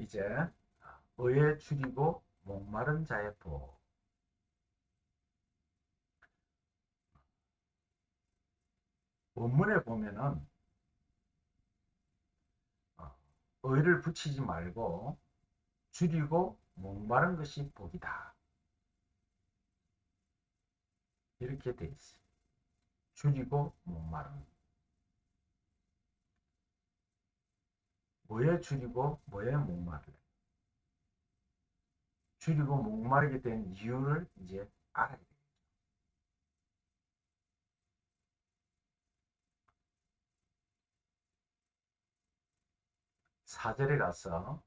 이제 의에 줄이고 목마른 자의 복. 원문에 보면은 어, 의를 붙이지 말고 줄이고 목마른 것이 복이다. 이렇게 돼 있어요. 줄이고 목마른. 뭐에 줄이고 뭐에 목마르래. 줄이고 목마르게 된 이유를 이제 알아야 돼. 4절에 가서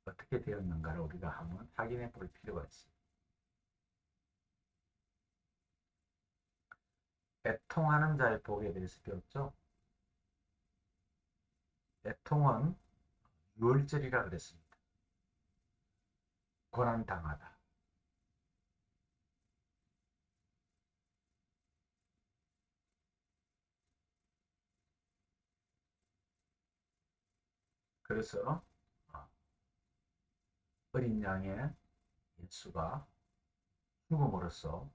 어떻게 되었는가를 우리가 한번 확인해 볼 필요가 있어요. 애통하는 자의 복에 대해서 배웠죠. 애통은 유월절이라 그랬습니다. 고난당하다. 그래서 어린 양의 예수가 죽음으로써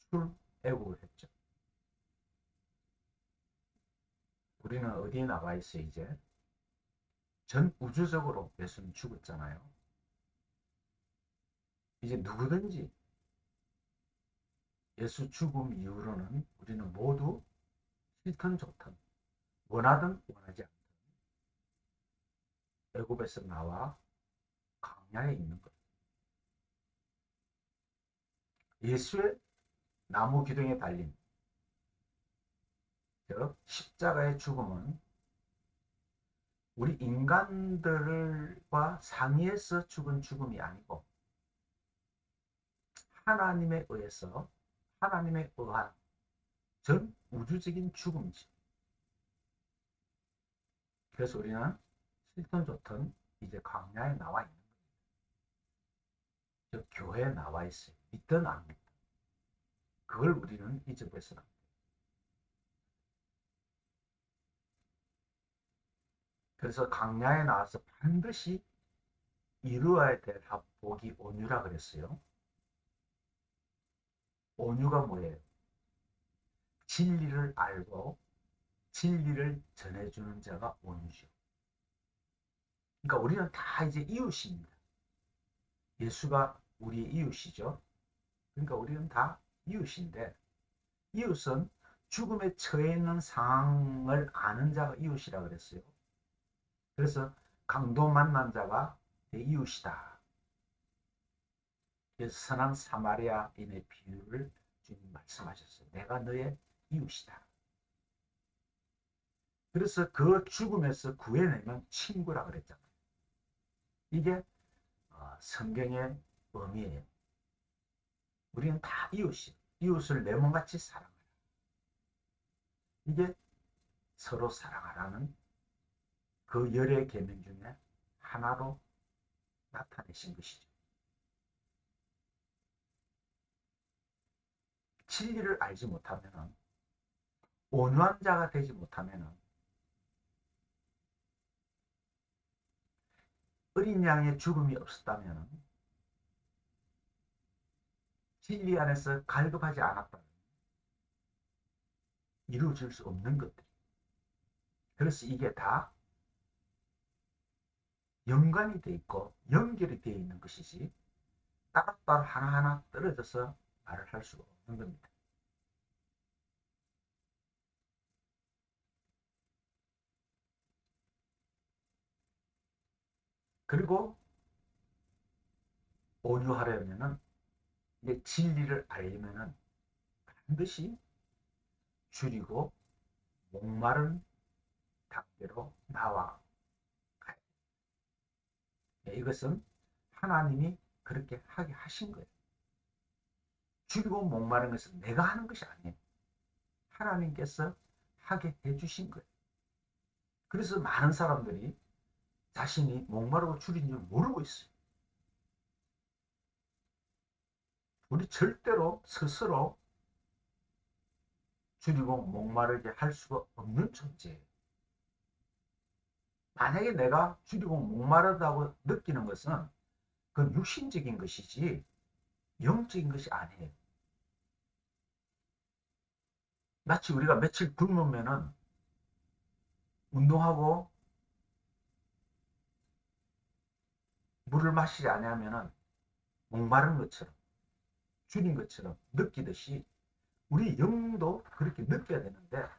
출애굽을 했죠. 우리는 어디에 나와 있어 이제? 전 우주적으로 예수는 죽었잖아요. 이제 누구든지 예수 죽음 이후로는 우리는 모두 싫든 좋든 원하든 원하지 않든 애굽에서 나와 광야에 있는 것. 예수의 나무 기둥에 달린 즉 십자가의 죽음은 우리 인간들과 상의해서 죽은 죽음이 아니고 하나님에 의해서 하나님에 의한 전 우주적인 죽음이지. 그래서 우리는 싫든 좋든 이제 광야에 나와 있는 즉 교회에 나와 있어요. 믿든 안 믿든 그걸 우리는 잊어버려서는 안 돼요. 그래서 광야에 나와서 반드시 이루어야 될 복이 온유라 그랬어요. 온유가 뭐예요? 진리를 알고 진리를 전해주는 자가 온유죠. 그러니까 우리는 다 이제 이웃입니다. 예수가 우리의 이웃이죠. 그러니까 우리는 다 이웃인데 이웃은 죽음에 처해 있는 상황을 아는 자가 이웃이라 그랬어요. 그래서 강도 만난 자가 내 이웃이다. 그래서 선한 사마리아인의 비유를 주님 말씀하셨어요. 내가 너의 이웃이다. 그래서 그 죽음에서 구해내면 친구라 그랬잖아요. 이게 성경의 의미예요. 우리는 다 이웃이 이웃을 내 몸같이 사랑하라. 이게 서로 사랑하라는 그 열의 계명 중에 하나로 나타내신 것이죠. 진리를 알지 못하면 온유한 자가 되지 못하면 어린 양의 죽음이 없었다면 진리 안에서 갈급하지 않았다면 이루어질 수 없는 것들. 그래서 이게 다 연관이 돼 있고 연결이 되어 있는 것이지 따로따로 하나하나 떨어져서 말을 할 수가 없는 겁니다. 그리고 온유하려면은 이제 진리를 알려면은 반드시 줄이고 목마른 단계로 나와 가야 돼. 이것은 하나님이 그렇게 하게 하신 거예요. 줄이고 목마른 것은 내가 하는 것이 아니에요. 하나님께서 하게 해주신 거예요. 그래서 많은 사람들이 자신이 목마르고 줄인 줄 모르고 있어요. 우리 절대로 스스로 줄이고 목마르게 할 수가 없는 존재예요. 만약에 내가 줄이고 목마르다고 느끼는 것은 그건 육신적인 것이지 영적인 것이 아니에요. 마치 우리가 며칠 굶으면은 운동하고 물을 마시지 않으면은 목마른 것처럼 줄인 것처럼 느끼듯이 우리 영도 그렇게 느껴야 되는데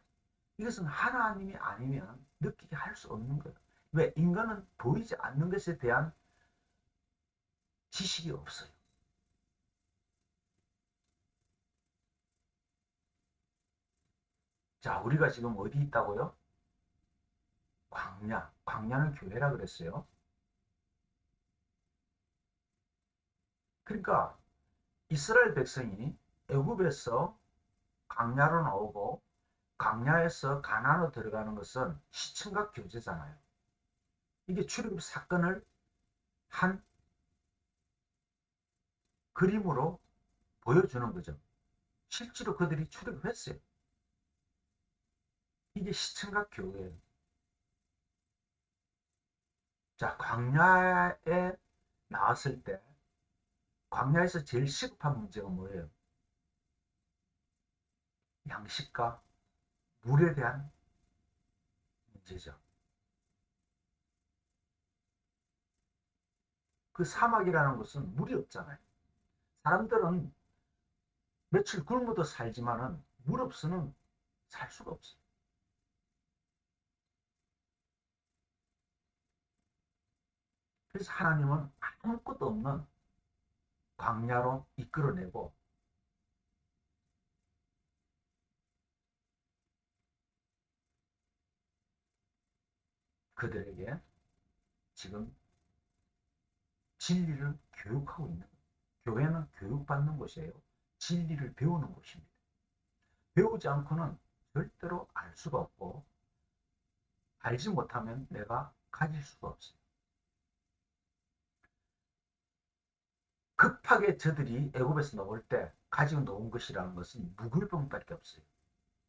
이것은 하나님이 아니면 느끼게 할 수 없는 거예요. 왜? 인간은 보이지 않는 것에 대한 지식이 없어요. 자, 우리가 지금 어디 있다고요? 광야. 광야는 교회라 그랬어요. 그러니까 이스라엘 백성이 애굽에서 광야로 나오고 광야에서 가나안으로 들어가는 것은 시청각 교제잖아요. 이게 출애굽 사건을 한 그림으로 보여주는 거죠. 실제로 그들이 출애굽했어요. 이게 시청각 교회예요. 자, 광야에 나왔을 때 광야에서 제일 시급한 문제가 뭐예요? 양식과 물에 대한 문제죠. 그 사막이라는 것은 물이 없잖아요. 사람들은 며칠 굶어도 살지만은 물 없이는 살 수가 없어요. 그래서 하나님은 아무것도 없는 광야로 이끌어내고 그들에게 지금 진리를 교육하고 있는 거예요. 교회는 교육받는 곳이에요. 진리를 배우는 곳입니다. 배우지 않고는 절대로 알 수가 없고 알지 못하면 내가 가질 수가 없어요. 급하게 저들이 애굽에서 나올 때 가지고 나온 것이라는 것은 무교병밖에 없어요.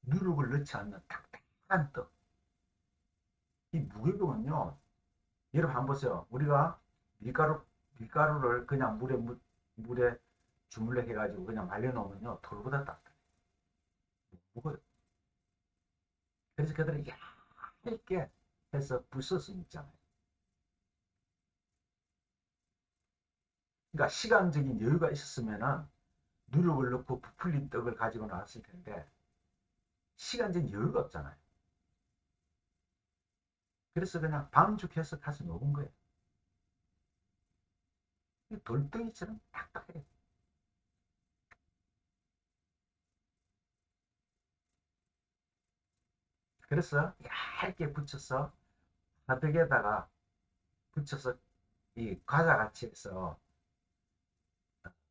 누룩을 넣지 않는 딱딱한 떡. 이 무교병은요, 여러분 한번 보세요. 우리가 밀가루를 그냥 물에 주물러 해가지고 그냥 말려놓으면요, 돌보다 딱딱해요. 무거워요. 그래서 그들이 얇게 해서 부숴서 먹잖아요. 그러니까 시간적인 여유가 있었으면은 누룩을 넣고 부풀린 떡을 가지고 나왔을 텐데 시간적인 여유가 없잖아요. 그래서 그냥 반죽해서 가서 먹은 거예요. 돌덩이처럼 딱딱해요. 그래서 얇게 붙여서 화덕에다가 붙여서 이 과자같이 해서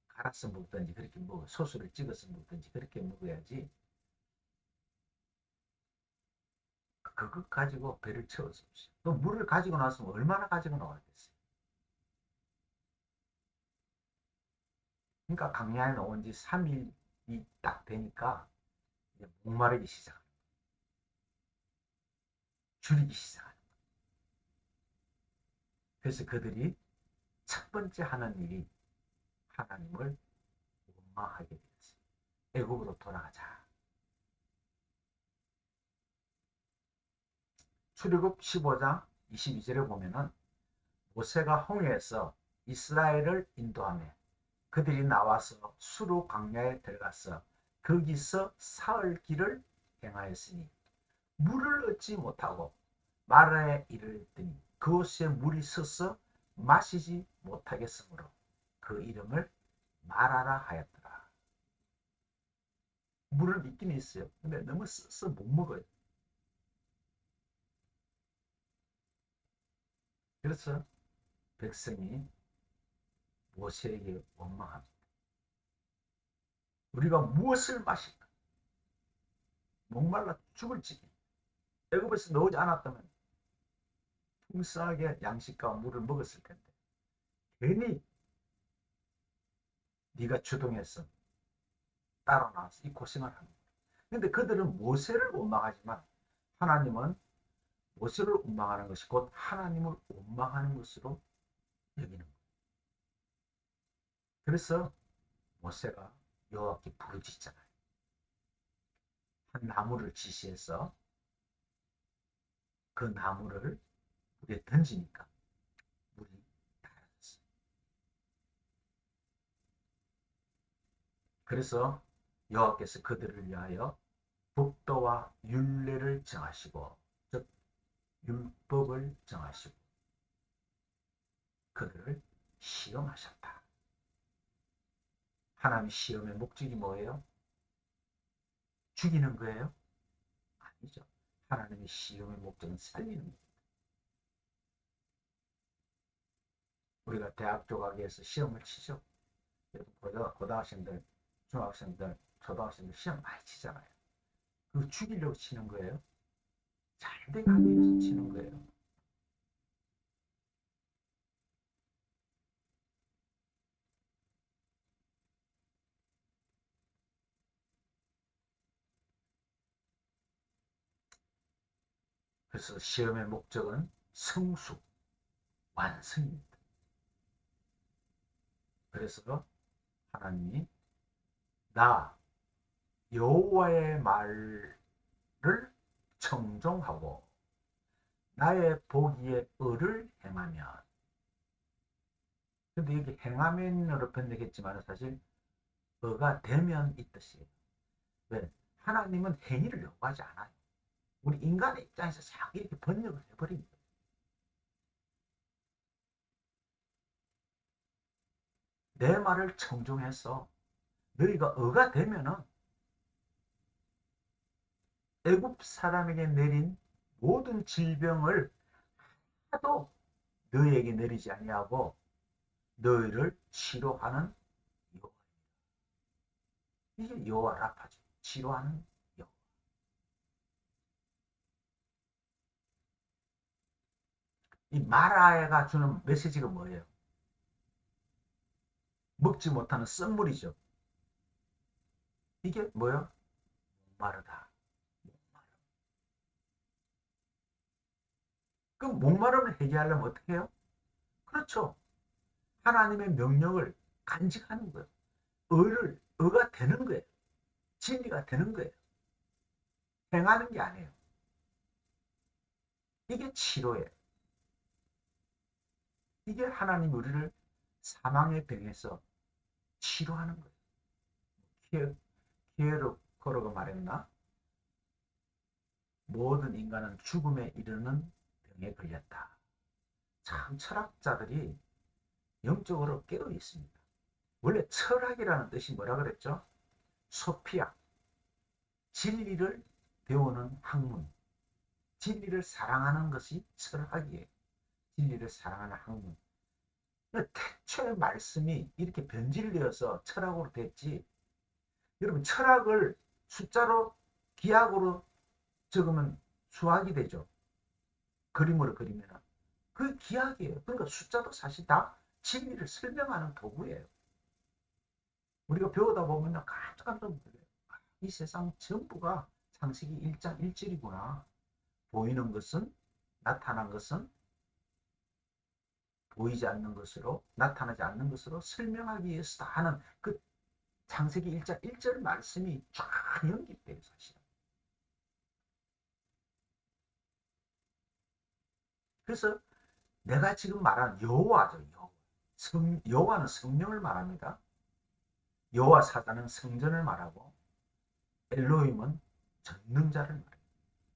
갈아서 먹든지 그렇게 먹어 소스를 찍어서 먹든지 그렇게 먹어야지 그것 가지고 배를 채워서 또 물을 가지고 나왔으면 얼마나 가지고 나왔겠어요. 그러니까 강야에 나온 지 3일이 딱 되니까 이제 목마르기 시작, 줄이기 시작. 그래서 그들이 첫 번째 하는 일이 하나님을 원망하게 되었어요. 애굽으로 돌아가자. 출애굽 15장 22절에 보면은 모세가 홍해에서 이스라엘을 인도하며 그들이 나와서 수르 광야에 들어가서 거기서 사흘 길을 행하였으니 물을 얻지 못하고 마라에 이르렀더니 그곳에 물이 서서 마시지 못하겠으므로 그 이름을 마라라 하였더라. 물을 있긴 있어요. 근데 너무 써서 못 먹어요. 그래서 백성이 모세에게 원망합니다. 우리가 무엇을 마실까? 목말라 죽을 지경. 애굽에서 나오지 않았다면 풍성하게 양식과 물을 먹었을 텐데 괜히 네가 주동해서 따라 나와서 이 고생을 하는 거예요. 근데 그들은 모세를 원망하지만 하나님은 모세를 원망하는 것이 곧 하나님을 원망하는 것으로 여기는 거예요. 그래서 모세가 여호와께 부르짖잖아요. 한 나무를 지시해서 그 나무를 물에 던지니까 물이 달아졌어요. 그래서 여호와께서 그들을 위하여 법도와 율례를 정하시고, 즉 율법을 정하시고 그들을 시험하셨다. 하나님 시험의 목적이 뭐예요? 죽이는 거예요? 아니죠. 하나님의 시험의 목적은 살리는 거예요. 우리가 대학 조각에서 시험을 치죠. 고등학생들, 중학생들, 초등학생들 시험 많이 치잖아요. 그거 죽이려고 치는 거예요? 잘 되게 하기 위해서 치는 거예요. 그래서 시험의 목적은 성숙, 완성입니다. 그래서 하나님이 나 여호와의 말을 청종하고 나의 보기에 의를 행하면, 근데 여기 행하면으로 번역했지만 사실 의가 되면 이 뜻이에요. 왜? 하나님은 행위를 요구하지 않아요. 우리 인간의 입장에서 자꾸 이렇게 번역을 해버립니다. 내 말을 청종해서 너희가 의가 되면은 애굽 사람에게 내린 모든 질병을 하도 너희에게 내리지 아니하고 너희를 치료하는 여호와. 이게 여호와 라파죠. 치료하는 여호와. 이 마라가 주는 메시지가 뭐예요? 먹지 못하는 쓴물이죠. 이게 뭐예요? 목마르다. 그럼 목마름을 해결하려면 어떻게 해요? 그렇죠. 하나님의 명령을 간직하는 거예요. 의가 되는 거예요. 진리가 되는 거예요. 행하는 게 아니에요. 이게 치료예요. 이게 하나님 우리를 사망의 병에서 치료하는 거예요. 키에르코르가 말했나? 모든 인간은 죽음에 이르는 병에 걸렸다. 참 철학자들이 영적으로 깨어 있습니다. 원래 철학이라는 뜻이 뭐라 그랬죠? 소피아, 진리를 배우는 학문, 진리를 사랑하는 것이 철학이에요. 진리를 사랑하는 학문. 태초의 말씀이 이렇게 변질되어서 철학으로 됐지. 여러분, 철학을 숫자로, 기하학으로 적으면 수학이 되죠. 그림으로 그리면. 그 기하학이에요. 그러니까 숫자도 사실 다 진리를 설명하는 도구예요. 우리가 배우다 보면 깜짝깜짝 놀라요. 이 세상 전부가 창세기 1장 1절이구나. 보이는 것은, 나타난 것은 보이지 않는 것으로, 나타나지 않는 것으로 설명하기 위해서다 하는 그 창세기 1장 1절 말씀이 쫙 연결돼요, 사실. 그래서 내가 지금 말한 여호와죠, 여호와. 여호와는 성령을 말합니다. 여호와 사자는 성전을 말하고 엘로힘은 전능자를 말해요.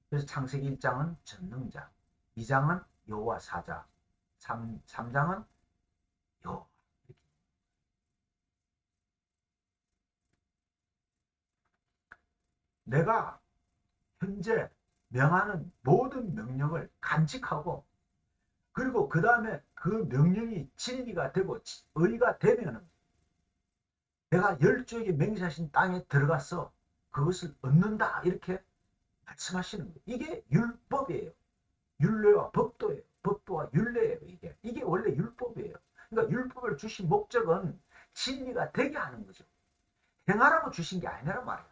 그래서 창세기 1장은 전능자, 2장은 여호와 사자, 3장은 여호와. 내가 현재 명하는 모든 명령을 간직하고, 그리고 그 다음에 그 명령이 진리가 되고 의가 되면은 내가 열조에게 맹세하신 땅에 들어가서 그것을 얻는다, 이렇게 말씀하시는 거예요. 이게 율법이에요. 율례와 법도예요. 법도와 율례예요. 이게 원래 율법이에요. 그러니까 율법을 주신 목적은 진리가 되게 하는 거죠. 행하라고 주신 게 아니란 말이에요.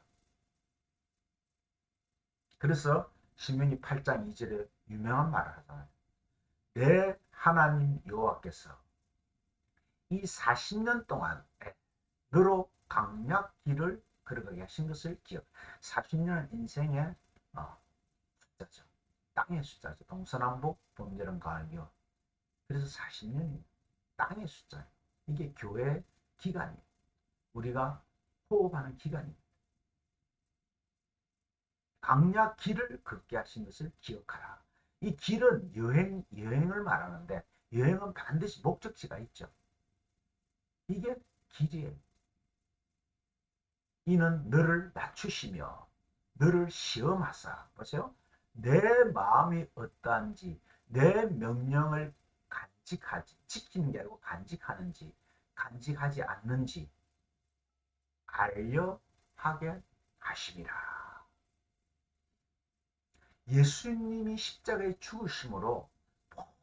그래서 신명기 8장 2절에 유명한 말을 하잖아요. 내 하나님 여호와께서 이 40년 동안 너로 강약 길을 걸어가게 하신 것을 기억. 40년은 인생의 숫자죠. 땅의 숫자죠. 동서남북 범죄는 가하며. 그래서 40년이 땅의 숫자예요. 이게 교회 기간이에요. 우리가 호흡하는 기간입니다. 강약 길을 걷게 하신 것을 기억하라. 이 길은 여행을 말하는데 여행은 반드시 목적지가 있죠. 이게 길이에요. 이는 너를 낮추시며 너를 시험하사. 보세요. 내 마음이 어떠한지 내 명령을 간직하지 지키는 게 아니고 간직하는지 간직하지 않는지 알려 하게 하심이라. 예수님이 십자가에 죽으심으로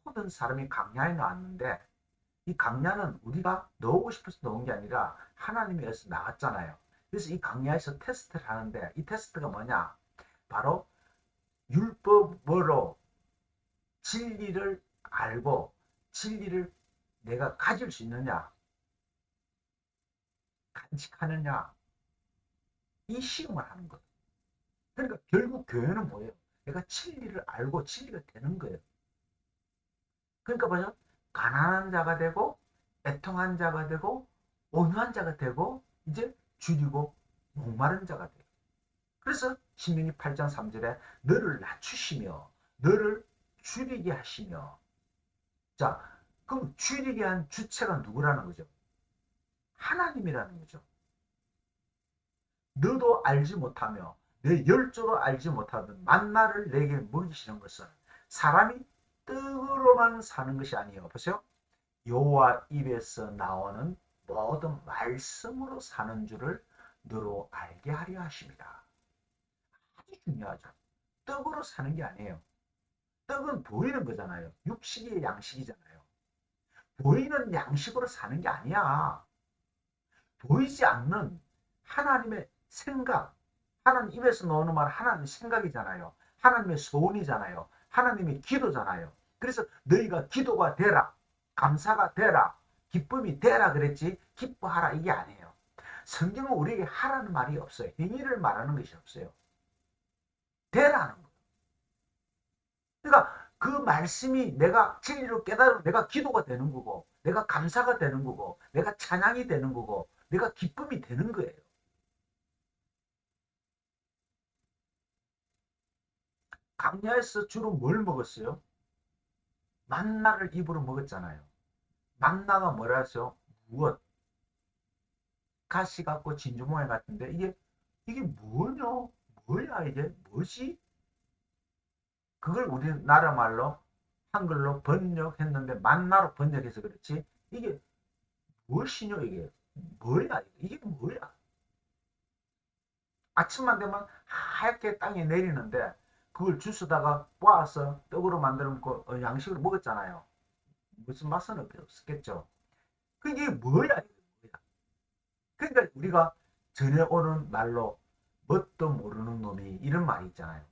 모든 사람이 강야에 나왔는데 이 강야는 우리가 넣고 싶어서 넣은 게 아니라 하나님이 어서 나왔잖아요. 그래서 이 강야에서 테스트를 하는데 이 테스트가 뭐냐? 바로 율법으로 진리를 알고 진리를 내가 가질 수 있느냐, 간직하느냐, 이 시험을 하는 거예요. 그러니까 결국 교회는 뭐예요? 내가 진리를 알고 진리가 되는 거예요. 그러니까 뭐죠? 가난한 자가 되고 애통한 자가 되고 온유한 자가 되고 이제 줄이고 목마른 자가 돼요. 그래서 신명기 8장 3절에 너를 낮추시며 너를 줄이게 하시며. 자, 그럼 줄이게 한 주체가 누구라는 거죠? 하나님이라는 거죠. 너도 알지 못하며 내 열조도 알지 못하던 만나를 내게 먹이시는 것은 사람이 떡으로만 사는 것이 아니에요. 보세요. 여호와 입에서 나오는 모든 말씀으로 사는 줄을 너로 알게 하려 하십니다. 아주 중요하죠. 떡으로 사는 게 아니에요. 떡은 보이는 거잖아요. 육식이 양식이잖아요. 보이는 양식으로 사는 게 아니야. 보이지 않는 하나님의 생각, 하나님 입에서 나오는 말 하나님의 생각이잖아요. 하나님의 소원이잖아요. 하나님의 기도잖아요. 그래서 너희가 기도가 되라, 감사가 되라, 기쁨이 되라 그랬지 기뻐하라 이게 아니에요. 성경은 우리에게 하라는 말이 없어요. 행위를 말하는 것이 없어요. 되라는 거예요. 그러니까 그 말씀이 내가 진리로 깨달으면 내가 기도가 되는 거고 내가 감사가 되는 거고 내가 찬양이 되는 거고 내가 기쁨이 되는 거예요. 강야에서 주로 뭘 먹었어요? 만나를 입으로 먹었잖아요. 만나가 뭐라 하죠? 무엇? 가시 같고 진주 모양 같은데 이게 뭐냐? 뭐야 이게? 뭐지? 그걸 우리나라 말로 한글로 번역했는데 만나로 번역해서 그렇지 이게 무엇이냐 이게? 뭐야 이게 뭐야? 아침만 되면 하얗게 땅에 내리는데 그걸 주스다가 빻아서 떡으로 만들어 먹고 양식으로 먹었잖아요. 무슨 맛은 없겠죠. 그게 뭐야? 그러니까 우리가 전해오는 말로 뭣도 모르는 놈이 이런 말이 있잖아요.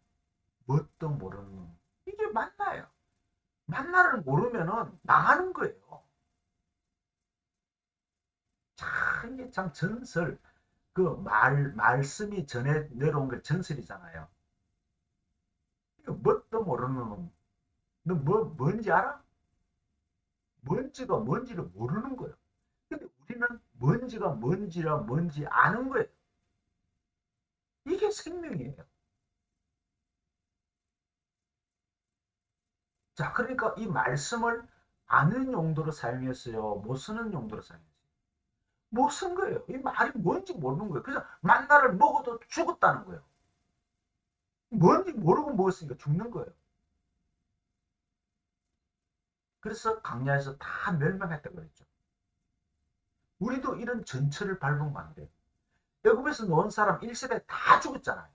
뭣도 모르는 놈. 이게 만나예요. 만나를 모르면은 망하는 거예요. 참, 이게 참 전설, 말씀이 전해 내려온 게 전설이잖아요. 이거 뭣도 모르는 놈. 너 뭔지 알아? 뭔지가 뭔지를 모르는 거예요. 근데 우리는 뭔지가 뭔지 아는 거예요. 이게 생명이에요. 자, 그러니까 이 말씀을 아는 용도로 사용했어요. 못 쓰는 용도로 사용했어요. 못 쓴 거예요. 이 말이 뭔지 모르는 거예요. 그래서 만나를 먹어도 죽었다는 거예요. 뭔지 모르고 먹었으니까 죽는 거예요. 그래서 강야에서 다 멸망했다고 그랬죠. 우리도 이런 전철을 밟으면 안 돼요. 애굽에서 놓은 사람 1세대 다 죽었잖아요.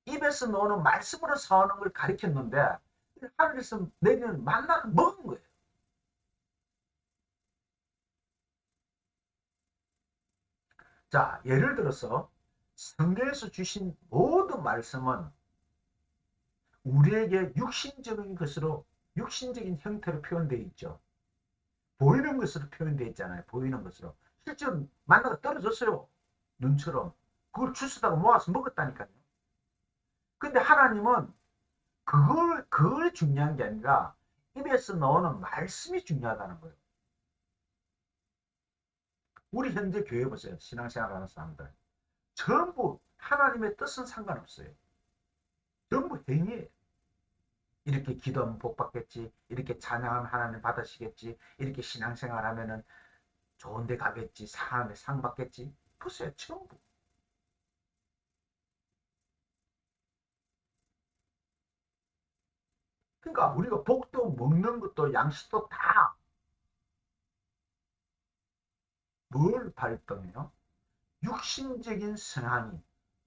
입에서 나오는 말씀으로 사는 걸 가리켰는데 하늘에서 내리는 만나를 먹은 거예요. 자, 예를 들어서 성경에서 주신 모든 말씀은 우리에게 육신적인 것으로, 육신적인 형태로 표현되어 있죠. 보이는 것으로 표현되어 있잖아요. 보이는 것으로. 실제로 만나가 떨어졌어요. 눈처럼. 그걸 주스다가 모아서 먹었다니까요. 근데 하나님은 그걸 중요한 게 아니라 입에서 나오는 말씀이 중요하다는 거예요. 우리 현재 교회 보세요. 신앙생활 하는 사람들. 전부 하나님의 뜻은 상관없어요. 전부 행위예요. 이렇게 기도하면 복 받겠지. 이렇게 찬양하면 하나님 받으시겠지. 이렇게 신앙생활 하면은 좋은 데 가겠지. 상 받겠지. 보세요. 전부. 그러니까 우리가 복도 먹는 것도 양식도 다 뭘 발동해요? 육신적인 성향이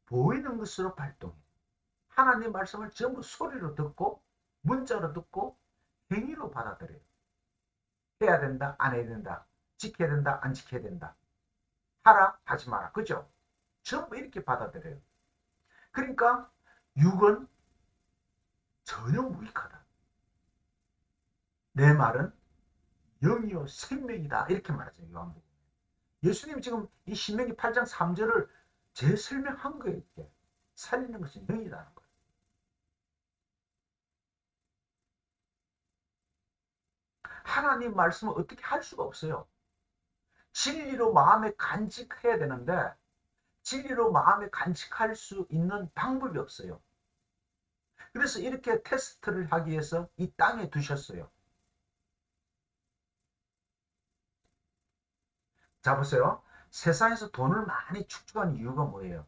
보이는 것으로 발동해요. 하나님 말씀을 전부 소리로 듣고 문자로 듣고 행위로 받아들여요. 해야 된다, 안 해야 된다. 지켜야 된다, 안 지켜야 된다. 하라, 하지 마라. 그죠? 전부 이렇게 받아들여요. 그러니까 육은 전혀 무익하다. 내 말은 영이요 생명이다. 이렇게 말하죠. 요한복음. 예수님이 지금 이 신명기 8장 3절을 재설명한 거예요. 이게. 살리는 것은 영이라는 거예요. 하나님 말씀을 어떻게 할 수가 없어요. 진리로 마음에 간직해야 되는데 진리로 마음에 간직할 수 있는 방법이 없어요. 그래서 이렇게 테스트를 하기 위해서 이 땅에 두셨어요. 자, 보세요. 세상에서 돈을 많이 축적한 이유가 뭐예요?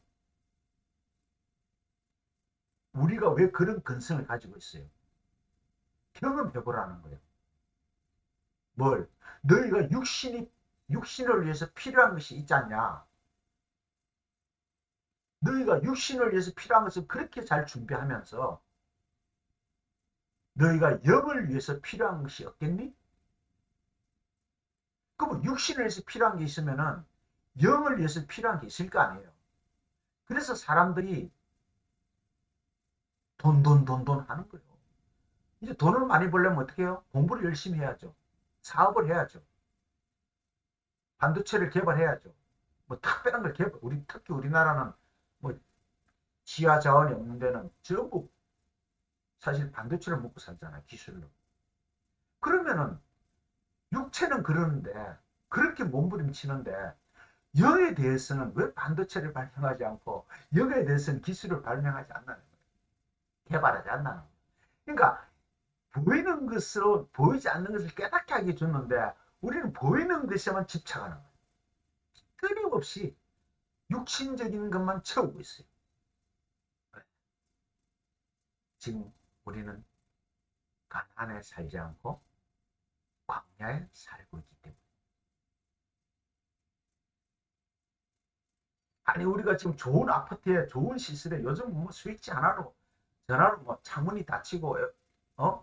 우리가 왜 그런 근성을 가지고 있어요? 경험해보라는 거예요. 뭘? 너희가 육신을 위해서 필요한 것이 있지 않냐? 너희가 육신을 위해서 필요한 것을 그렇게 잘 준비하면서 너희가 영을 위해서 필요한 것이 없겠니? 그럼 육신을 위해서 필요한 게 있으면은 영을 위해서 필요한 게 있을 거 아니에요. 그래서 사람들이 돈 하는 거예요. 이제 돈을 많이 벌려면 어떻게 해요? 공부를 열심히 해야죠. 사업을 해야죠. 반도체를 개발해야죠. 뭐 특별한 걸 개발, 특히 우리나라는 뭐 지하 자원이 없는 데는 전부 사실 반도체를 먹고 살잖아요. 기술로. 그러면은 육체는 그러는데 그렇게 몸부림치는데 영에 대해서는 왜 반도체를 발명하지 않고 영에 대해서는 기술을 발명하지 않나는 거예요. 개발하지 않나는 거예요. 그러니까 보이는 것으로 보이지 않는 것을 깨닫게 하게 줬는데 우리는 보이는 것에만 집착하는 거예요. 끊임없이 육신적인 것만 채우고 있어요. 지금 우리는 가난에 살지 않고 광야에 살고 있기 때문에. 아니 우리가 지금 좋은 아파트에 좋은 시설에 요즘 뭐 스위치 하나로 전화로 뭐 창문이 닫히고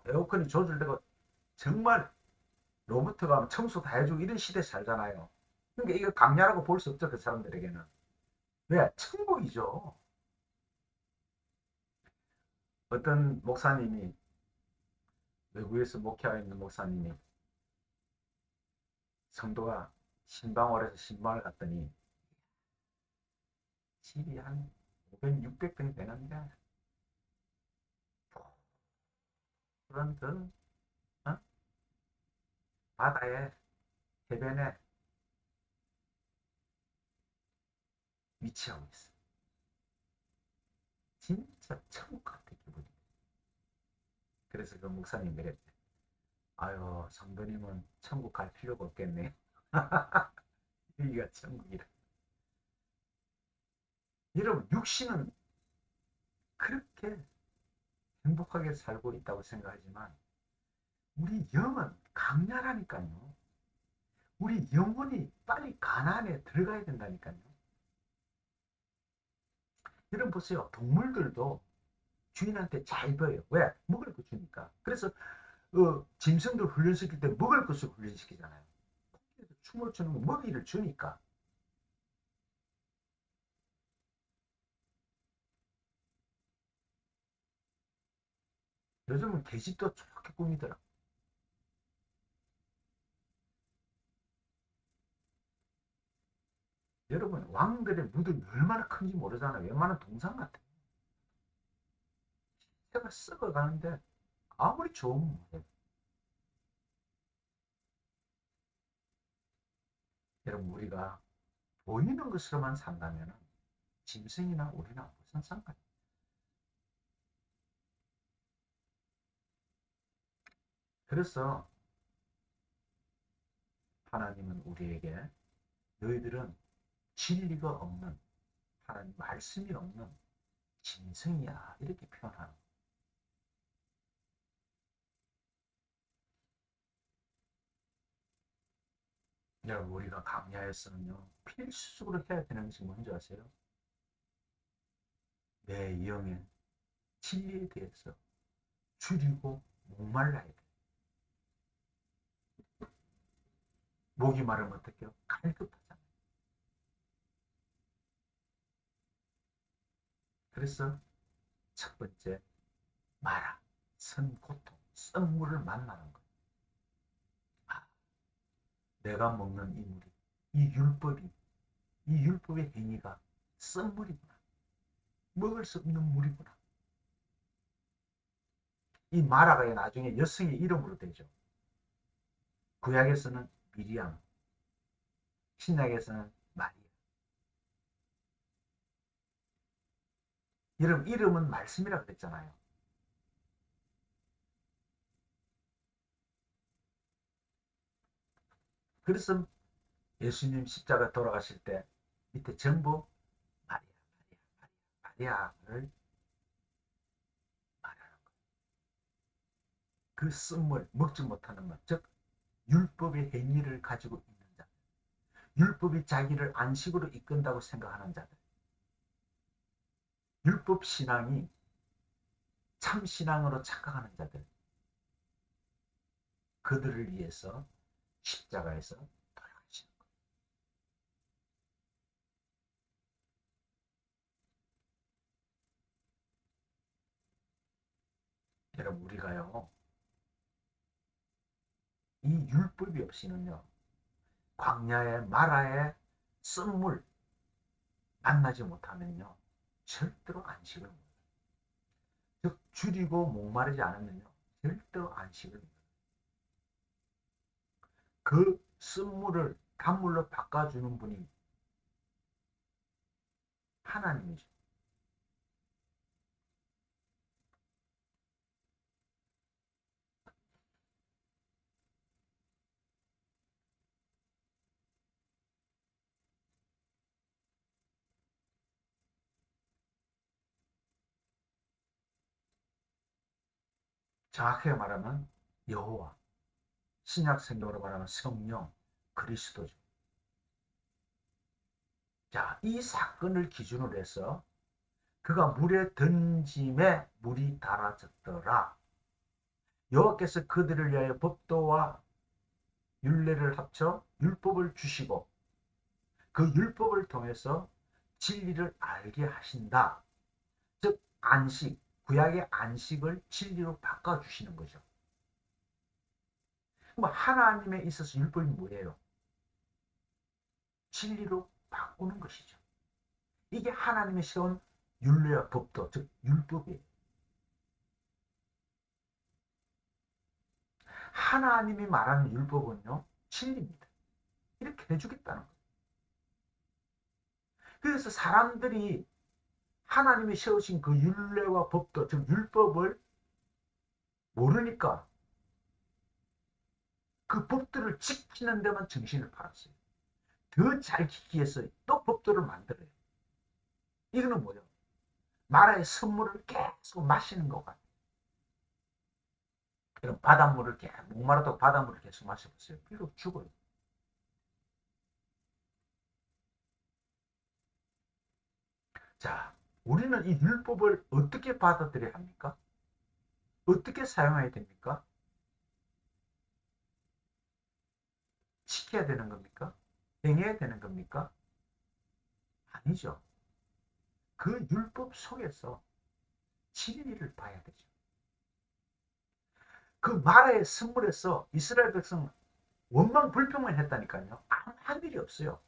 에어컨이 조절되고 정말 로봇가 청소 다 해주고 이런 시대에 살잖아요. 그러니까 이거 강야라고 볼 수 없죠. 그 사람들에게는. 왜? 천국이죠. 어떤 목사님이 외국에서 목회하고 있는 목사님이 성도가 신방을 해서 신방을 갔더니 집이 한 500, 600평이 되는데 그런 어? 바다에 해변에 위치하고 있어. 진짜 천국 같은 기분이. 그래서 그 목사님 그랬대. 아유 성도님은 천국 갈 필요가 없겠네. 여기가 천국이라. 여러분 육신은 그렇게 행복하게 살고 있다고 생각하지만 우리 영은 강렬하니까요. 우리 영혼이 빨리 가난에 들어가야 된다니까요. 여러분 보세요. 동물들도 주인한테 잘 보여요. 왜? 먹을 거 주니까. 그래서 짐승들 훈련시킬 때 먹을 것을 훈련시키잖아요. 춤을 추는 거 먹이를 주니까. 요즘은 계집도 좋게 꾸미더라. 여러분, 왕들의 무덤이 얼마나 큰지 모르잖아요. 웬만한 동상 같아. 해가 썩어가는데 아무리 좋으면 뭐해. 여러분, 우리가 보이는 것으로만 산다면 짐승이나 우리나 무슨 상관이야. 그래서 하나님은 우리에게 너희들은 진리가 없는 하나님 말씀이 없는 짐승이야 이렇게 표현하는 거예요. 여러분, 우리가 강야에서는요 필수적으로 해야 되는 것이 뭔지 아세요? 내 영의 진리에 대해서 줄이고 목말라야 돼. 목이 마르면 어떡해요? 갈급하잖아요. 그래서 첫 번째 마라, 선, 고통, 썩물을 만나는 거예요. 아, 내가 먹는 이 물이, 이 율법의 행위가 썩물이구나. 먹을 수 없는 물이구나. 이 마라가 나중에 여성의 이름으로 되죠. 구약에서는 미리암, 신약에서는 마리아. 이름은 말씀이라고 그랬잖아요. 그래서 예수님 십자가 돌아가실 때 밑에 전부 마리아, 마리아를 말하는 거예요. 그 쓴물, 먹지 못하는 것, 즉 율법의 행위를 가지고 있는 자, 율법이 자기를 안식으로 이끈다고 생각하는 자들, 율법 신앙이 참 신앙으로 착각하는 자들, 그들을 위해서 십자가에서 돌아가시는 거예요. 여러분, 우리가요, 이 율법이 없이는요, 광야의 마라의 쓴물 만나지 못하면요, 절대로 안식을 못해요. 즉, 줄이고 목마르지 않으면요, 절대로 안식을 못해요. 그 쓴물을 단물로 바꿔주는 분이 하나님이죠. 정확하게 말하면 여호와, 신약 성경으로 말하면 성령, 그리스도죠. 자, 이 사건을 기준으로 해서 그가 물에 던짐에 물이 달아졌더라. 여호와께서 그들을 위하여 법도와 율례를 합쳐 율법을 주시고 그 율법을 통해서 진리를 알게 하신다. 즉 안식, 구약의 안식을 진리로 바꿔주시는 거죠. 그럼 하나님에 있어서 율법이 뭐예요? 진리로 바꾸는 것이죠. 이게 하나님의 세운 율례와 법도, 즉 율법이에요. 하나님이 말하는 율법은요, 진리입니다. 이렇게 해주겠다는 거예요. 그래서 사람들이 하나님이 세우신 그 율례와 법도, 즉 율법을 모르니까 그 법들을 지키는 데만 정신을 팔았어요. 더 잘 지키기 위해서 또 법들을 만들어요. 이거는 뭐예요? 나라의 선물을 계속 마시는 것 같아요. 이런 바닷물을 계속, 목마르다고 바닷물을 계속 마셔보세요. 비록 죽어요. 자, 우리는 이 율법을 어떻게 받아들여야 합니까? 어떻게 사용해야 됩니까? 지켜야 되는 겁니까? 행해야 되는 겁니까? 아니죠. 그 율법 속에서 진리를 봐야 되죠. 그 마라의 선물에서 이스라엘 백성 원망 불평만 했다니까요. 아무 한 일이 없어요.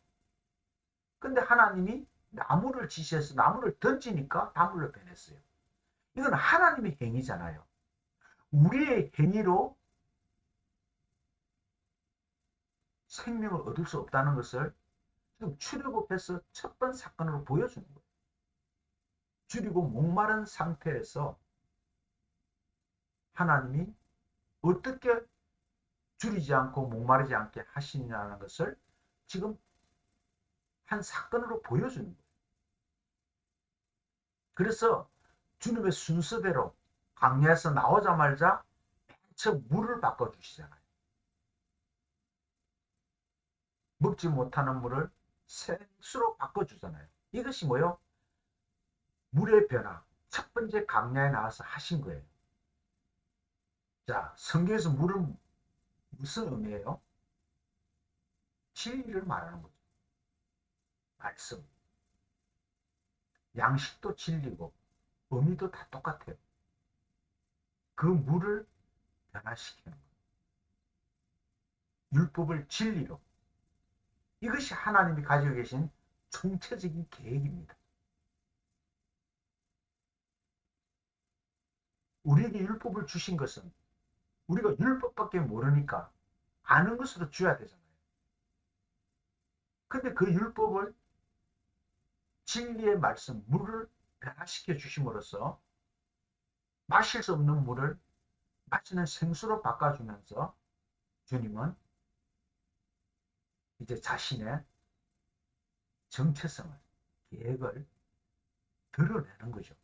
근데 하나님이 나무를 지시해서 나무를 던지니까 나물로 변했어요. 이건 하나님의 행위잖아요. 우리의 행위로 생명을 얻을 수 없다는 것을 지금 출애굽해서 첫 번째 사건으로 보여주는 거예요. 줄이고 목마른 상태에서 하나님이 어떻게 줄이지 않고 목마르지 않게 하시냐는 것을 지금 한 사건으로 보여주는 거예요. 그래서 주님의 순서대로 광야에서 나오자마자 즉 물을 바꿔주시잖아요. 먹지 못하는 물을 생수로 바꿔주잖아요. 이것이 뭐요? 물의 변화. 첫 번째 광야에 나와서 하신 거예요. 자, 성경에서 물은 무슨 의미예요? 진리를 말하는 거죠. 말씀. 양식도 진리고 의미도 다 똑같아요. 그 물을 변화시키는 거예요. 율법을 진리로. 이것이 하나님이 가지고 계신 총체적인 계획입니다. 우리에게 율법을 주신 것은 우리가 율법밖에 모르니까 아는 것으로 줘야 되잖아요. 근데 그 율법을 진리의 말씀, 물을 변화시켜 주심으로써 마실 수 없는 물을 마시는 생수로 바꿔주면서 주님은 이제 자신의 정체성을, 계획을 드러내는 거죠.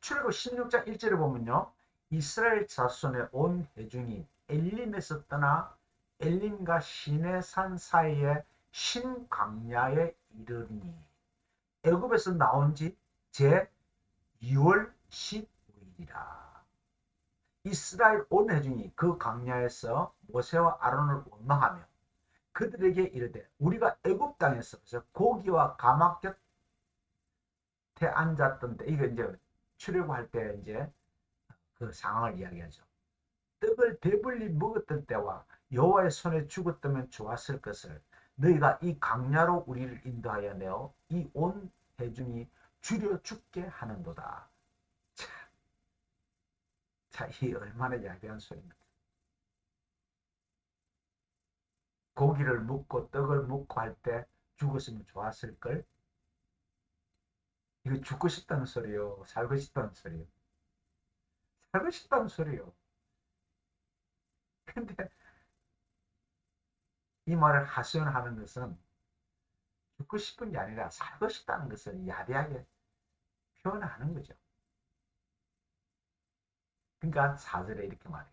출애굽 16장 1절에 보면요. 이스라엘 자손의 온 회중이 엘림에서 떠나 엘림과 시내산 사이에 신광야에 이르니 애굽에서 나온 지 제 2월 15일이라. 이스라엘 온 회중이 그 광야에서 모세와 아론을 원망하며 그들에게 이르되 우리가 애굽 땅에서 고기와 가막 곁에 앉았던 때 이거 이제 출애굽할 때 이제 그 상황을 이야기하죠. 떡을 배불리 먹었던 때와 여호와의 손에 죽었다면 좋았을 것을 너희가 이 광야로 우리를 인도하여 내어 이 온 회중이 줄여 죽게 하는도다. 자, 이 얼마나 야비한 소리입니까? 고기를 먹고 떡을 먹고 할 때 죽었으면 좋았을 걸. 이거 죽고 싶다는 소리요, 살고 싶다는 소리요. 살고 싶다는 소리요. 근데 이 말을 하소연하는 것은 죽고 싶은 게 아니라 살고 싶다는 것을 야비하게 표현하는 거죠. 그러니까 4절에 이렇게 말해요.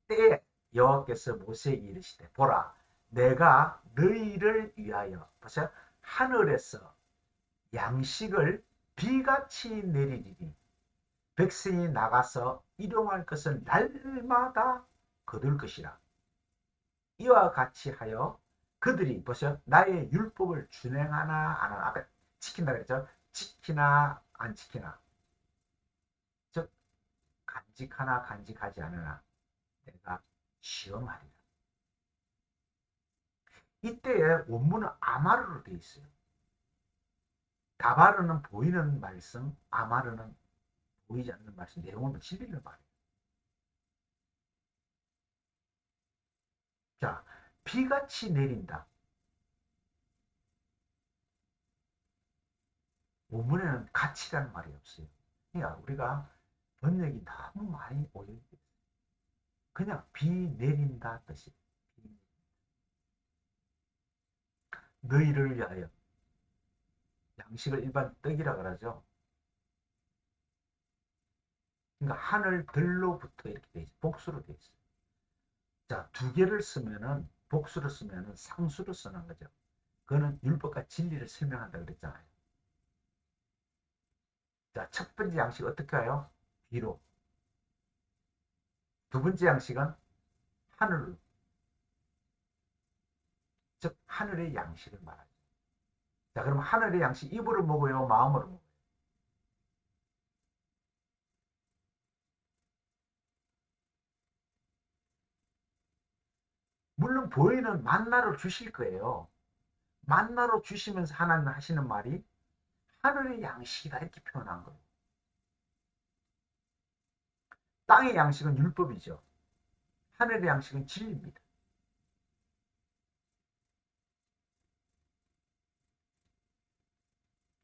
때에 여호와께서 모세에게 이르시되 보라 내가 너희를 위하여 보세요. 하늘에서 양식을 비같이 내리리니 백성이 나가서 일용할 것을 날마다 거둘 것이라. 이와 같이 하여 그들이 보세요. 나의 율법을 준행하나 안 하나. 아까 지킨다 그랬죠. 지키나 안 지키나. 즉 간직하나 간직하지 않으나 내가 시험하리라. 이때의 원문은 아마르로 되어 있어요. 다바르는 보이는 말씀, 아마르는 보이지 않는 말씀, 내용은 진리를 말해요. 자, 비같이 내린다. 원문에는 같이라는 말이 없어요. 그러니까 우리가 번역이 너무 많이 오해돼 있어요. 그냥 비 내린다 뜻이. 너희를 위하여. 양식을 일반 떡이라 그러죠. 그러니까 하늘들로부터 이렇게 돼 있어요. 복수로 돼 있어요. 자, 두 개를 쓰면은 복수로 쓰면은 상수로 쓰는 거죠. 그거는 율법과 진리를 설명한다 그랬잖아요. 자, 첫 번째 양식 어떻게 해요? 비로. 두 번째 양식은 하늘로. 즉 하늘의 양식을 말하죠. 자, 그럼 하늘의 양식 입으로 먹어요, 마음으로 먹어요? 물론 보이는 만나를 주실 거예요. 만나로 주시면서 하나님 하시는 말이 하늘의 양식이다 이렇게 표현한 거예요. 땅의 양식은 율법이죠. 하늘의 양식은 진리입니다.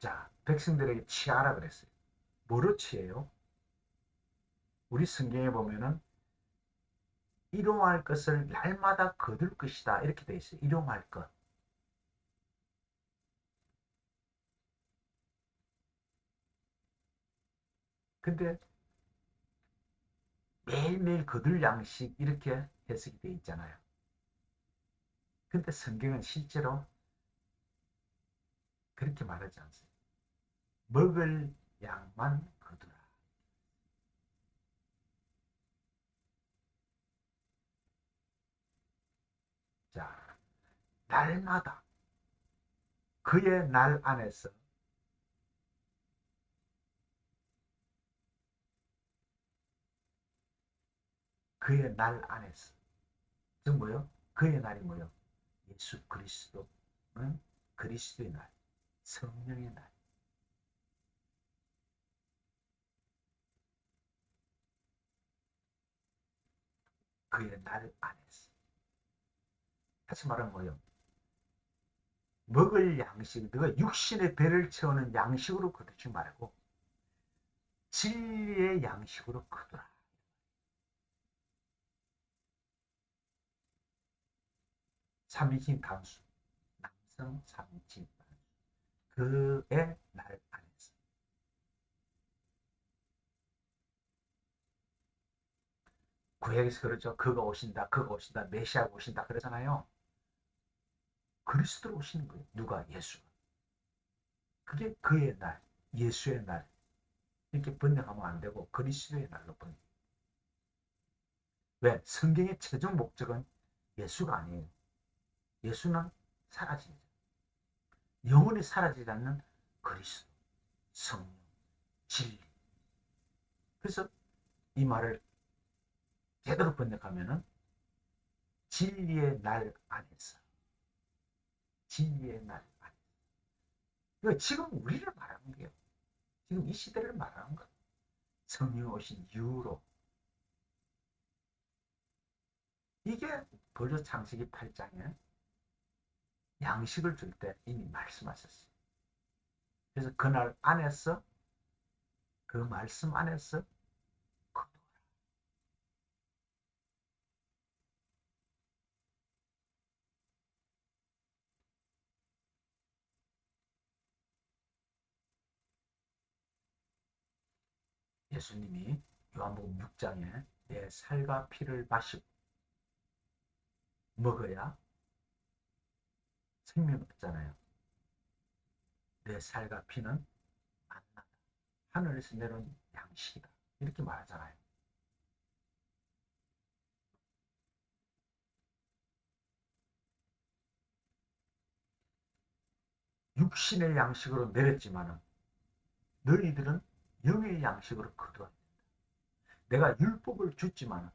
자, 백성들에게 취하라 그랬어요. 뭐로 취해요? 우리 성경에 보면은 일용할 것을 날마다 거둘 것이다 이렇게 돼 있어요. 일용할 것. 근데 매일매일 거둘 양식 이렇게 해석이 돼 있잖아요. 근데 성경은 실제로 그렇게 말하지 않습니다. 먹을 양만 거두라. 자, 날마다 그의 날 안에서 그의 날 안에서 즉 뭐요? 그의 날이 뭐요? 예수 그리스도는 그리스도의 날, 성령의 날, 그의 날 안에서. 다시 말하면 뭐요? 먹을 양식, 너가 육신의 배를 채우는 양식으로 거두지 말고 진리의 양식으로 거두라. 삼위신 단수, 남성 삼위신 단수. 그의 날 안에서. 구약에서 그러죠. 그가 오신다, 그가 오신다, 메시아가 오신다 그러잖아요. 그리스도로 오시는 거예요. 누가? 예수가. 그게 그의 날, 예수의 날. 이렇게 번역하면 안 되고 그리스도의 날로 번역. 왜? 성경의 최종 목적은 예수가 아니에요. 예수는 사라지죠. 영원히 사라지지 않는 그리스도, 성령, 진리. 그래서 이 말을 제대로 번역하면은 진리의 날 안에서, 진리의 날 안에서. 그러니까 지금 우리를 말하는 거예요. 지금 이 시대를 말하는 거예요. 성령 오신 이후로. 이게 벌써 창세기 8장에 양식을 줄 때 이미 말씀하셨어요. 그래서 그날 안에서, 그 말씀 안에서 예수님이 요한복음 6장에 내 살과 피를 마시고 먹어야 생명 없잖아요. 내 살과 피는 만나다. 하늘에서 내려온 양식이다. 이렇게 말하잖아요. 육신의 양식으로 내렸지만 너희들은 영의 양식으로 거두었다. 내가 율법을 줬지만